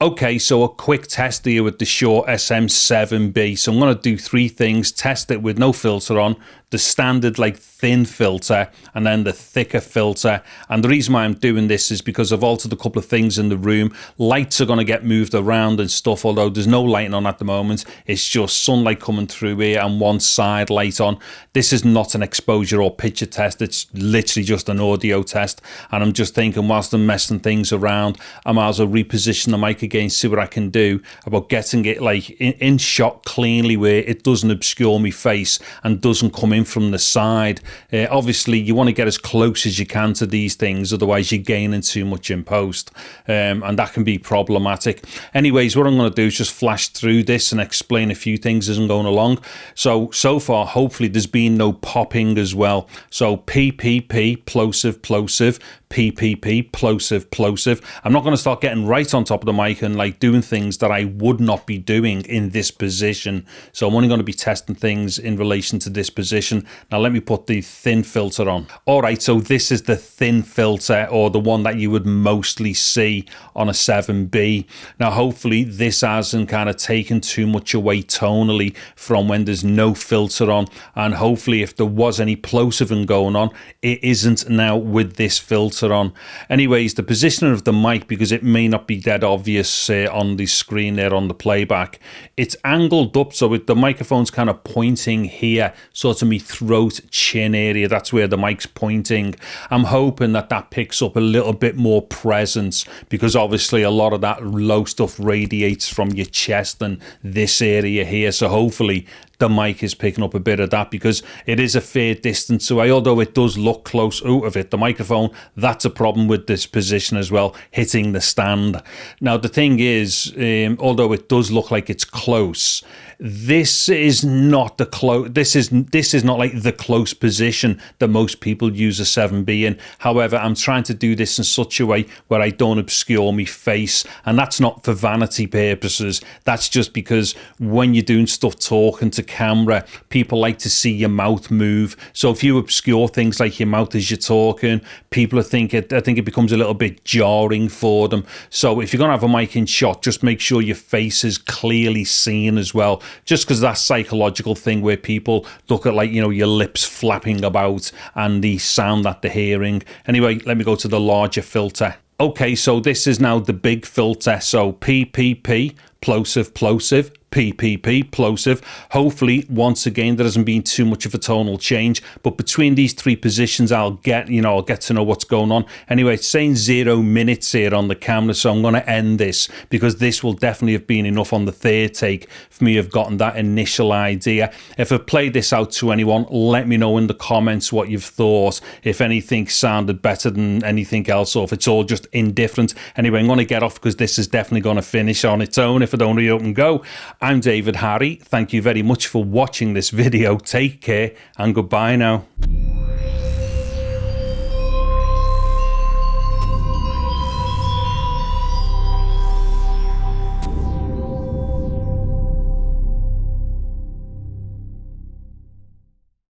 Okay, so a quick test here with the Shure SM7B. So I'm going to do three things: test it with no filter on, the standard like thin filter, and then the thicker filter. And the reason why I'm doing this is because I've altered a couple of things in the room. Lights are going to get moved around and stuff, although there's no lighting on at the moment. It's just sunlight coming through here and one side light on. This is not an exposure or picture test. It's literally just an audio test. And I'm just thinking, whilst I'm messing things around, I might as well reposition the mic again, see what I can do about getting it like in shot cleanly where it doesn't obscure my face and doesn't come in from the side. Obviously you want to get as close as you can to these things, otherwise you're gaining too much in post, and that can be problematic. Anyways, what I'm going to do is just flash through this and explain a few things as I'm going along. So far hopefully there's been no popping as well. So PPP, plosive, plosive, PPP, plosive, plosive. I'm not going to start getting right on top of the mic and like doing things that I would not be doing in this position. So I'm only going to be testing things in relation to this position. Now let me put the thin filter on. All right, so this is the thin filter, or the one that you would mostly see on a 7B. Now hopefully this hasn't kind of taken too much away tonally from when there's no filter on, and hopefully if there was any plosiving going on, it isn't now with this filter on. Anyways, the positioning of the mic, because it may not be dead obvious on the screen there on the playback, it's angled up, so the microphone's kind of pointing here, sort of me throat chin area. That's where the mic's pointing. I'm hoping that that picks up a little bit more presence, because obviously a lot of that low stuff radiates from your chest and this area here. So hopefully the mic is picking up a bit of that, because it is a fair distance away, although it does look close out of it. The microphone, that's a problem with this position as well, hitting the stand. Now the thing is, although it does look like it's close, this is not the close. This is not like the close position that most people use a 7B in. However, I'm trying to do this in such a way where I don't obscure my face, and that's not for vanity purposes. That's just because when you're doing stuff talking to camera, people like to see your mouth move. So if you obscure things like your mouth as you're talking, people I think it becomes a little bit jarring for them. So if you're gonna have a mic in shot, just make sure your face is clearly seen as well, just because that psychological thing where people look at, like, you know, your lips flapping about and the sound that they're hearing. Anyway, let me go to the larger filter. Okay, so this is now the big filter. So PPP, plosive, plosive, PPP, plosive. Hopefully once again there hasn't been too much of a tonal change, but between these three positions I'll get to know what's going on. Anyway, it's saying 0 minutes here on the camera, so I'm going to end this, because this will definitely have been enough on the third take for me to have gotten that initial idea. If I've played this out to anyone, let me know in the comments what you've thought, if anything sounded better than anything else, or if it's all just indifferent. Anyway, I'm going to get off, because this is definitely going to finish on its own if I don't re-up and go. I'm David Harry. Thank you very much for watching this video. Take care and goodbye now.